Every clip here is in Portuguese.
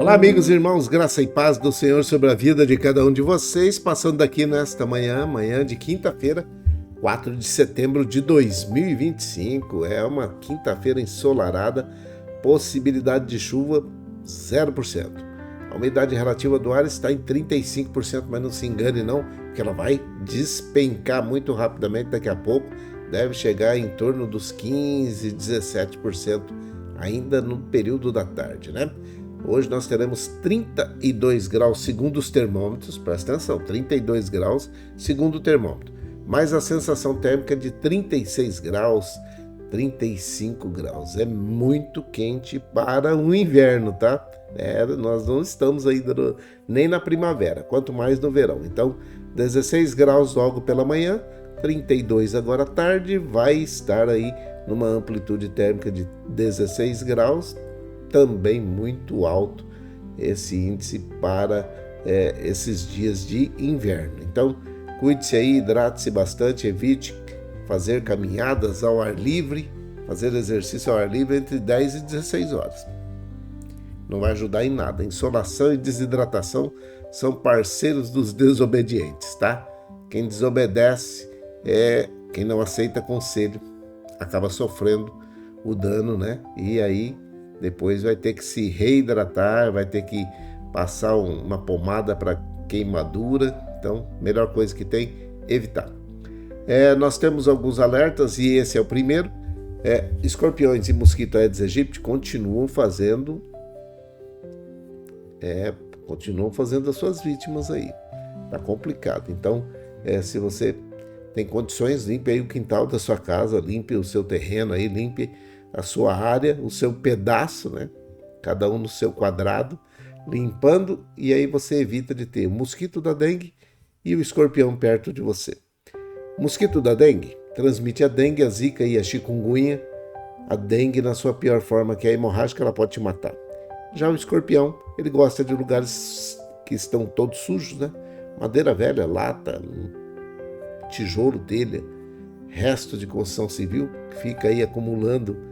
Olá, amigos e irmãos, graça e paz do Senhor sobre a vida de cada um de vocês, passando aqui nesta manhã de quinta-feira, 4 de setembro de 2025. É uma quinta-feira ensolarada, possibilidade de chuva 0%. A umidade relativa do ar está em 35%, mas não se engane não, porque ela vai despencar muito rapidamente daqui a pouco, deve chegar em torno dos 15%, 17% ainda no período da tarde, né? Hoje nós teremos 32 graus segundo os termômetros, presta atenção, 32 graus segundo o termômetro, mas a sensação térmica de 36 graus, 35 graus. É muito quente para o inverno, tá? Nós não estamos ainda nem na primavera, quanto mais no verão. Então, 16 graus logo pela manhã, 32 agora à tarde, vai estar aí numa amplitude térmica de 16 graus, também muito alto esse índice para esses dias de inverno. Então, cuide-se aí, hidrate-se bastante, evite fazer caminhadas ao ar livre, fazer exercício ao ar livre entre 10 e 16 horas. Não vai ajudar em nada. Insolação e desidratação são parceiros dos desobedientes, tá? Quem desobedece quem não aceita conselho, acaba sofrendo o dano, né? E aí depois vai ter que se reidratar, vai ter que passar uma pomada para queimadura. Então, melhor coisa que tem, evitar. Nós temos alguns alertas e esse é o primeiro. Escorpiões e mosquito Aedes aegypti continuam fazendo as suas vítimas aí. Tá complicado. Então, se você tem condições, limpe aí o quintal da sua casa, limpe o seu terreno aí, limpe a sua área, o seu pedaço, né? Cada um no seu quadrado, limpando, e aí você evita de ter o mosquito da dengue e o escorpião perto de você. O mosquito da dengue transmite a dengue, a zika e a chikungunya. A dengue na sua pior forma, que é a hemorrágica, ela pode te matar. Já o escorpião, ele gosta de lugares que estão todos sujos, né? Madeira velha, lata, tijolo, telha, resto de construção civil, fica aí acumulando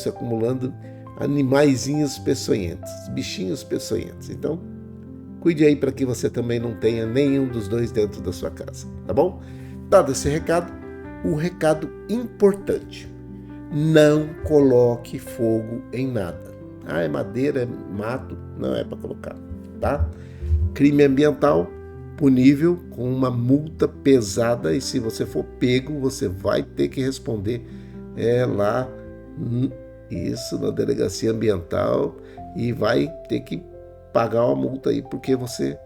acumulando animaizinhos peçonhentos, bichinhos peçonhentos. Então, cuide aí para que você também não tenha nenhum dos dois dentro da sua casa, tá bom? Dado esse recado, um recado importante: não coloque fogo em nada. É madeira, é mato, não é para colocar, tá? Crime ambiental, punível com uma multa pesada, e se você for pego, você vai ter que responder lá na delegacia ambiental e vai ter que pagar uma multa aí porque você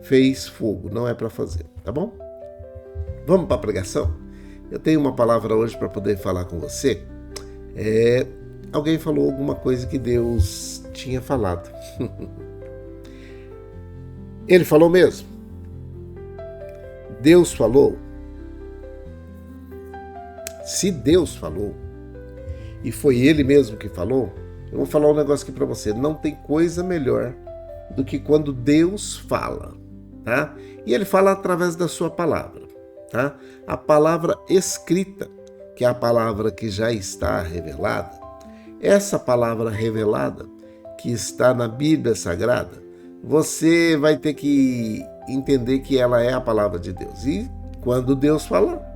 fez fogo, não é para fazer, tá bom? Vamos para a pregação? Eu tenho uma palavra hoje para poder falar com você. Alguém falou alguma coisa que Deus tinha falado. Ele falou mesmo? Deus falou? Se Deus falou, e foi Ele mesmo que falou, eu vou falar um negócio aqui para você. Não tem coisa melhor do que quando Deus fala, tá? E Ele fala através da sua palavra, tá? A palavra escrita, que é a palavra que já está revelada, essa palavra revelada que está na Bíblia Sagrada, você vai ter que entender que ela é a palavra de Deus. E quando Deus fala,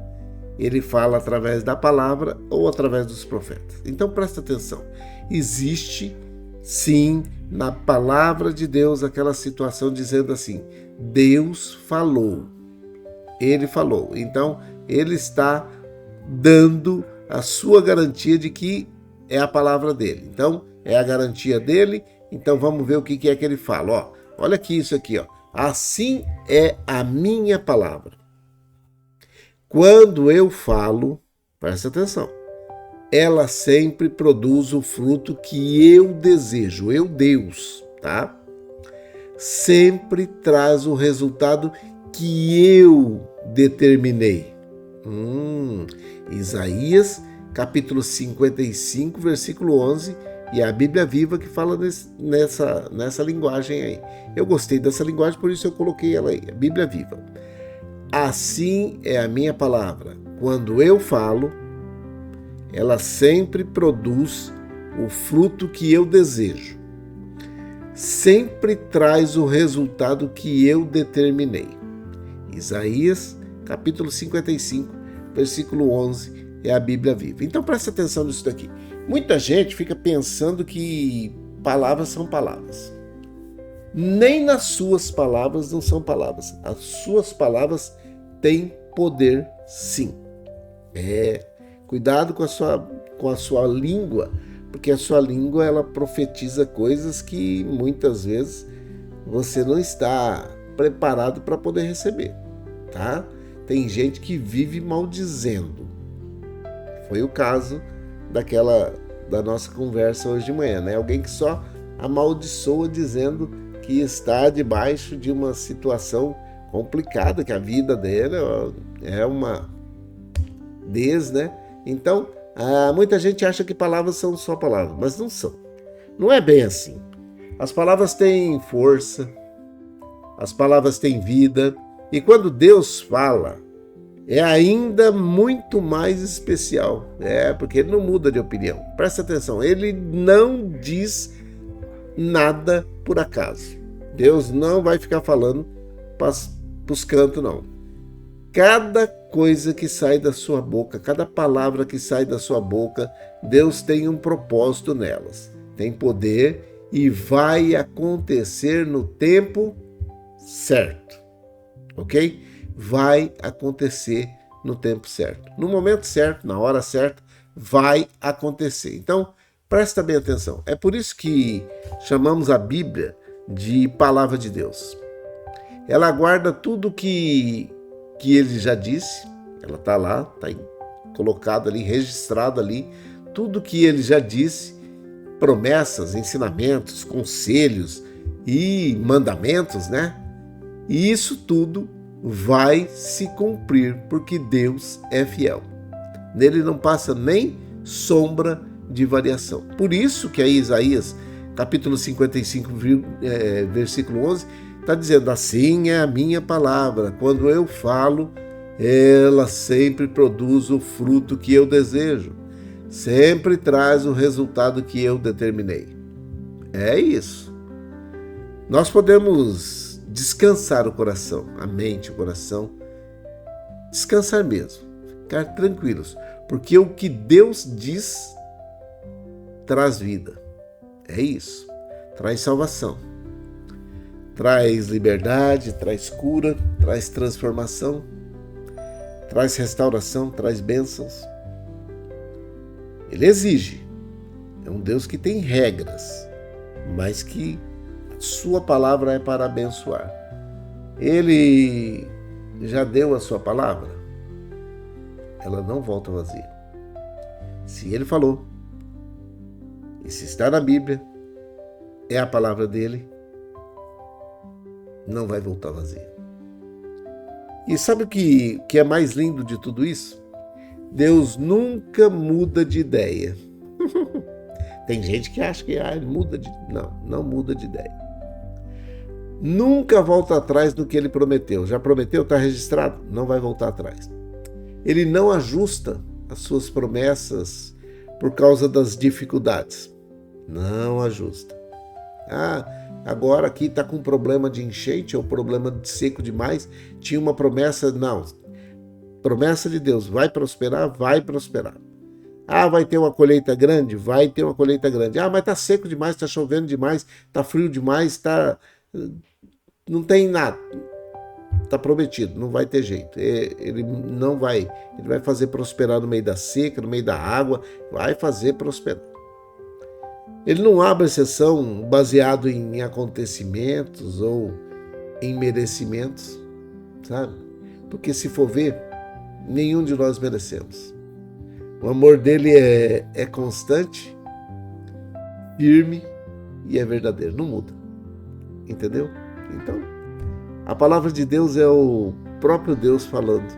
Ele fala através da palavra ou através dos profetas. Então presta atenção. Existe sim na palavra de Deus aquela situação dizendo assim: Deus falou. Ele falou. Então Ele está dando a sua garantia de que é a palavra dele. Então é a garantia dele. Então vamos ver o que é que ele fala. Olha aqui isso aqui. Assim é a minha palavra. Quando eu falo, presta atenção, ela sempre produz o fruto que eu desejo. Eu, Deus, tá? Sempre traz o resultado que eu determinei. Isaías, capítulo 55, versículo 11, e é a Bíblia Viva que fala nessa linguagem aí. Eu gostei dessa linguagem, por isso eu coloquei ela aí, a Bíblia Viva. Assim é a minha palavra. Quando eu falo, ela sempre produz o fruto que eu desejo. sempre traz o resultado que eu determinei. Isaías, capítulo 55, versículo 11, é a Bíblia viva. Então presta atenção nisso daqui. Muita gente fica pensando que palavras são palavras. Nem nas suas palavras não são palavras. As suas palavras têm poder, sim. Cuidado com a sua língua, porque a sua língua ela profetiza coisas que muitas vezes você não está preparado para poder receber, tá? Tem gente que vive maldizendo. Foi o caso da nossa conversa hoje de manhã, né? Alguém que só amaldiçoa dizendo que está debaixo de uma situação complicada, que a vida dele é uma né? Então, muita gente acha que palavras são só palavras, mas não são. Não é bem assim. As palavras têm força, as palavras têm vida, e quando Deus fala, é ainda muito mais especial. Porque ele não muda de opinião. Presta atenção, ele não diz nada por acaso. Deus não vai ficar falando para os cantos, não. Cada coisa que sai da sua boca, cada palavra que sai da sua boca, Deus tem um propósito nelas. Tem poder e vai acontecer no tempo certo. Ok? Vai acontecer no tempo certo. No momento certo, na hora certa, vai acontecer. Então, presta bem atenção. É por isso que chamamos a Bíblia de Palavra de Deus. Ela guarda tudo que ele já disse, ela está lá, está colocado ali, registrado ali, tudo que ele já disse, promessas, ensinamentos, conselhos e mandamentos, né? E isso tudo vai se cumprir, porque Deus é fiel. Nele não passa nem sombra de variação. Por isso que aí Isaías, capítulo 55, versículo 11, está dizendo: assim é a minha palavra, quando eu falo, ela sempre produz o fruto que eu desejo, sempre traz o resultado que eu determinei. É isso. Nós podemos descansar o coração, a mente, o coração, descansar mesmo, ficar tranquilos, porque o que Deus diz traz vida. É isso, traz salvação. Traz liberdade, traz cura, traz transformação, traz restauração, traz bênçãos. Ele exige. É um Deus que tem regras, mas que a sua palavra é para abençoar. Ele já deu a sua palavra, ela não volta vazia. Se ele falou, e se está na Bíblia, é a palavra dele, não vai voltar vazia. E sabe o que é mais lindo de tudo isso? Deus nunca muda de ideia. Tem gente que acha que ele muda de... Não muda de ideia. Nunca volta atrás do que ele prometeu. Já prometeu, está registrado, não vai voltar atrás. Ele não ajusta as suas promessas por causa das dificuldades. Não ajusta. Agora aqui está com problema de enchente ou problema de seco demais. Tinha uma promessa, não. Promessa de Deus, vai prosperar, vai prosperar. Vai ter uma colheita grande? Vai ter uma colheita grande. Mas está seco demais, está chovendo demais, está frio demais, não tem nada. Está prometido, não vai ter jeito. Ele não vai, ele vai fazer prosperar no meio da seca, no meio da água, vai fazer prosperar. Ele não abre exceção baseado em acontecimentos ou em merecimentos, sabe? Porque se for ver, nenhum de nós merecemos. O amor dele é constante, firme e é verdadeiro, não muda. Entendeu? Então, a palavra de Deus é o próprio Deus falando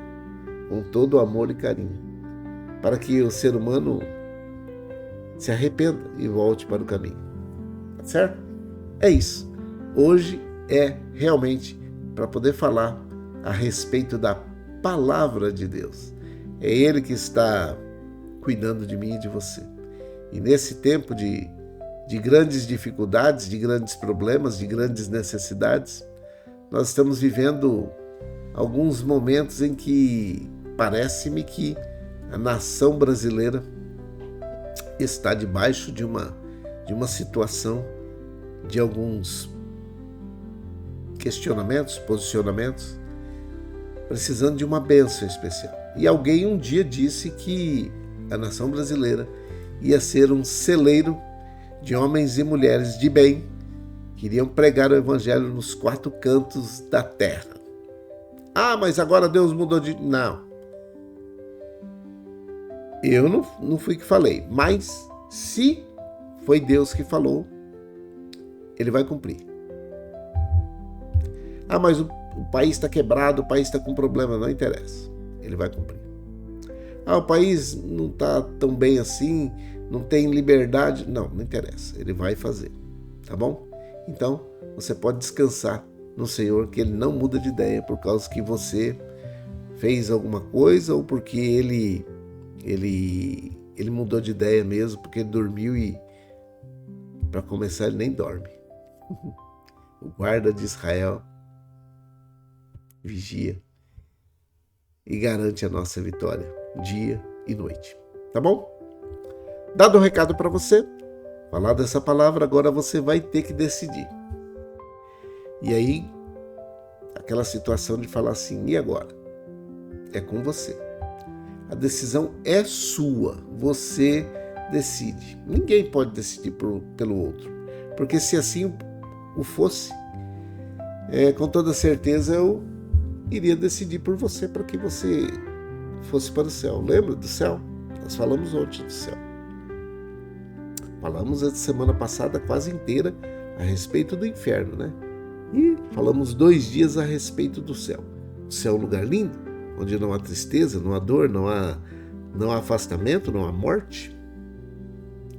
com todo amor e carinho, para que o ser humano se arrependa e volte para o caminho. Tá certo? É isso. Hoje é realmente para poder falar a respeito da palavra de Deus. É Ele que está cuidando de mim e de você. E nesse tempo de de grandes dificuldades, de grandes problemas, de grandes necessidades. Nós estamos vivendo alguns momentos em que parece-me que a nação brasileira está debaixo de uma situação, de alguns questionamentos, posicionamentos, precisando de uma bênção especial. E alguém um dia disse que a nação brasileira ia ser um celeiro de homens e mulheres de bem que iriam pregar o evangelho nos 4 cantos da terra. Ah, mas agora Deus mudou de... Não. Eu não fui que falei, mas se foi Deus que falou, Ele vai cumprir. Ah, mas o país está quebrado, o país está com problema, não interessa. Ele vai cumprir. Ah, o país não está tão bem assim, não tem liberdade. Não interessa. Ele vai fazer. Tá bom? Então, você pode descansar no Senhor, que Ele não muda de ideia por causa que você fez alguma coisa ou porque Ele mudou de ideia mesmo, porque ele dormiu e, para começar, ele nem dorme. O guarda de Israel vigia e garante a nossa vitória dia e noite. Tá bom? Dado o recado para você, falar dessa palavra, agora você vai ter que decidir. E aí, aquela situação de falar assim, e agora? É com você. A decisão é sua, você decide. Ninguém pode decidir pelo outro, porque se assim o fosse, com toda certeza eu iria decidir por você para que você fosse para o céu. Lembra do céu? Nós falamos ontem do céu. Falamos a semana passada quase inteira a respeito do inferno, né? E falamos 2 dias a respeito do céu. O céu é um lugar lindo, onde não há tristeza, não há dor, não há afastamento, não há morte.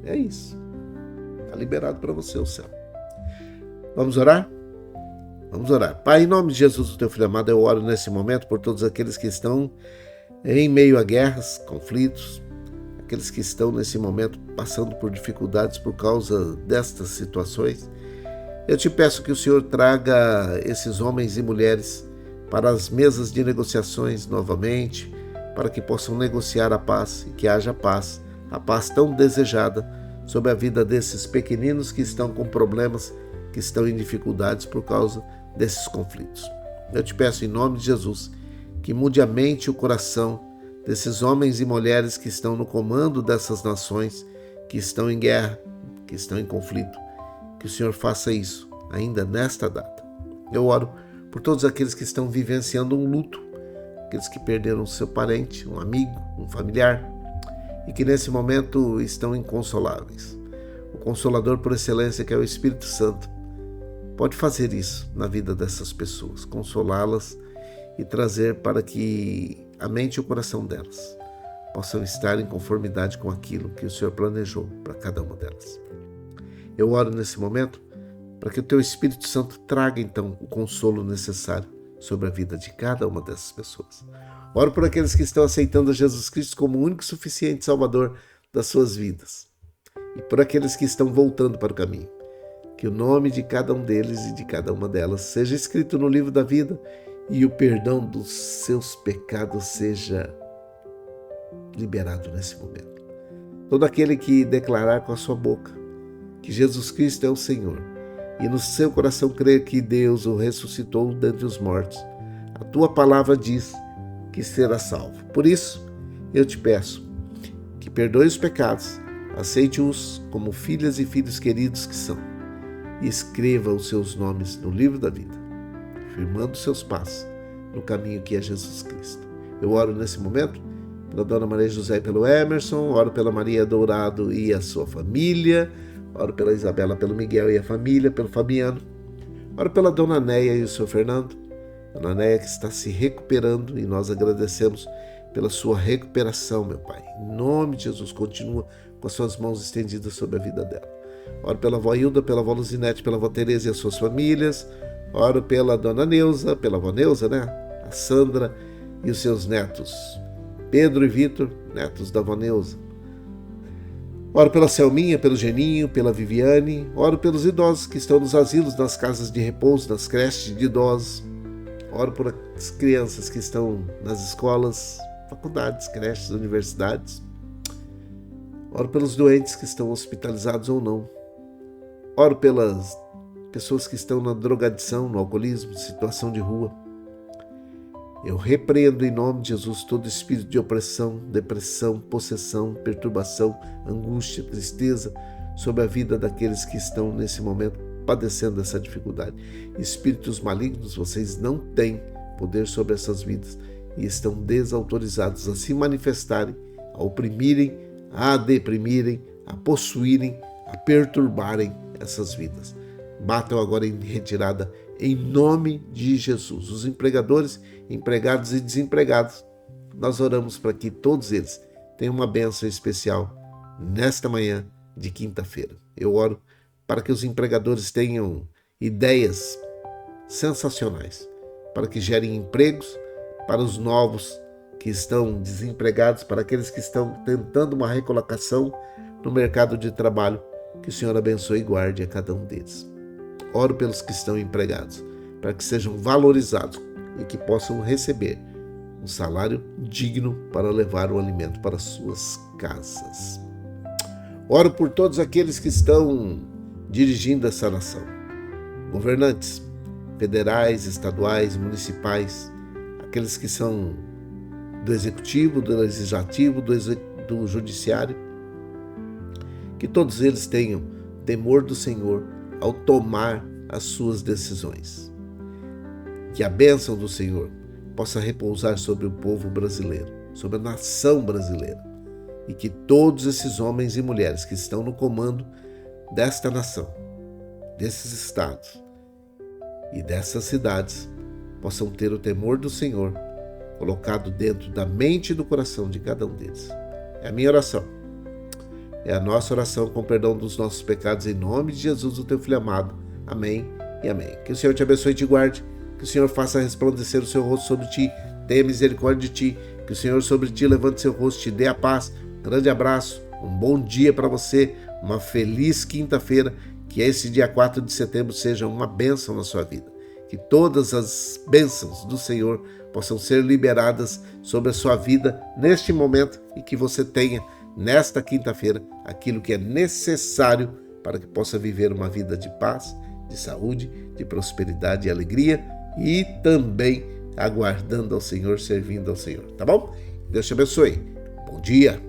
É isso. Está liberado para você o céu. Vamos orar? Vamos orar. Pai, em nome de Jesus, o teu filho amado, eu oro nesse momento por todos aqueles que estão em meio a guerras, conflitos, aqueles que estão nesse momento passando por dificuldades por causa destas situações. Eu te peço que o Senhor traga esses homens e mulheres para as mesas de negociações novamente, para que possam negociar a paz e que haja paz, a paz tão desejada sobre a vida desses pequeninos que estão com problemas, que estão em dificuldades por causa desses conflitos. Eu te peço em nome de Jesus que mude a mente e o coração desses homens e mulheres que estão no comando dessas nações, que estão em guerra, que estão em conflito. Que o Senhor faça isso ainda nesta data. Eu oro por todos aqueles que estão vivenciando um luto, aqueles que perderam seu parente, um amigo, um familiar, e que nesse momento estão inconsoláveis. O Consolador por excelência, que é o Espírito Santo, pode fazer isso na vida dessas pessoas, consolá-las e trazer para que a mente e o coração delas possam estar em conformidade com aquilo que o Senhor planejou para cada uma delas. Eu oro nesse momento para que o teu Espírito Santo traga então o consolo necessário sobre a vida de cada uma dessas pessoas. Oro por aqueles que estão aceitando a Jesus Cristo como o único e suficiente Salvador das suas vidas e por aqueles que estão voltando para o caminho. Que o nome de cada um deles e de cada uma delas seja escrito no livro da vida e o perdão dos seus pecados seja liberado nesse momento. Todo aquele que declarar com a sua boca que Jesus Cristo é o Senhor e no seu coração crer que Deus o ressuscitou dentre os mortos, a tua palavra diz que será salvo. Por isso, eu te peço que perdoe os pecados, aceite-os como filhas e filhos queridos que são e escreva os seus nomes no livro da vida, firmando seus passos no caminho que é Jesus Cristo. Eu oro nesse momento pela Dona Maria José e pelo Emerson, oro pela Maria Dourado e a sua família, oro pela Isabela, pelo Miguel e a família, pelo Fabiano, oro pela Dona Neia e o seu Fernando, Dona Neia que está se recuperando e nós agradecemos pela sua recuperação, meu Pai. Em nome de Jesus, continua com as suas mãos estendidas sobre a vida dela. Oro pela avó Hilda, pela avó Luzinete, pela avó Tereza e as suas famílias. Oro pela dona Neuza, pela avó Neuza, né? A Sandra e os seus netos, Pedro e Vitor, netos da avó Neuza. Oro pela Selminha, pelo Geninho, pela Viviane. Oro pelos idosos que estão nos asilos, nas casas de repouso, nas creches de idosos. Oro por as crianças que estão nas escolas, faculdades, creches, universidades. Oro pelos doentes que estão hospitalizados ou não. Oro pelas pessoas que estão na drogadição, no alcoolismo, situação de rua. Eu repreendo em nome de Jesus todo espírito de opressão, depressão, possessão, perturbação, angústia, tristeza sobre a vida daqueles que estão nesse momento padecendo dessa dificuldade. Espíritos malignos, vocês não têm poder sobre essas vidas e estão desautorizados a se manifestarem, a oprimirem, a deprimirem, a possuírem, a perturbarem essas vidas. Batam agora em retirada em nome de Jesus. Os empregadores, empregados e desempregados, nós oramos para que todos eles tenham uma bênção especial nesta manhã de quinta-feira. Eu oro para que os empregadores tenham ideias sensacionais, para que gerem empregos para os novos que estão desempregados, para aqueles que estão tentando uma recolocação no mercado de trabalho. Que o Senhor abençoe e guarde a cada um deles. Oro pelos que estão empregados, para que sejam valorizados e que possam receber um salário digno para levar o alimento para suas casas. Oro por todos aqueles que estão dirigindo essa nação, governantes federais, estaduais, municipais, aqueles que são do executivo, do legislativo, do judiciário, que todos eles tenham temor do Senhor ao tomar as suas decisões. Que a bênção do Senhor possa repousar sobre o povo brasileiro, sobre a nação brasileira, e que todos esses homens e mulheres que estão no comando desta nação, desses estados e dessas cidades, possam ter o temor do Senhor colocado dentro da mente e do coração de cada um deles. É a minha oração. É a nossa oração com perdão dos nossos pecados, em nome de Jesus, o teu Filho amado. Amém e amém. Que o Senhor te abençoe e te guarde, que o Senhor faça resplandecer o seu rosto sobre ti, tenha misericórdia de ti, que o Senhor sobre ti levante seu rosto e te dê a paz. Um grande abraço, um bom dia para você, uma feliz quinta-feira, que esse dia 4 de setembro seja uma bênção na sua vida. Que todas as bênçãos do Senhor possam ser liberadas sobre a sua vida neste momento e que você tenha nesta quinta-feira aquilo que é necessário para que possa viver uma vida de paz, de saúde, de prosperidade e alegria e também aguardando ao Senhor, servindo ao Senhor, tá bom? Deus te abençoe. Bom dia.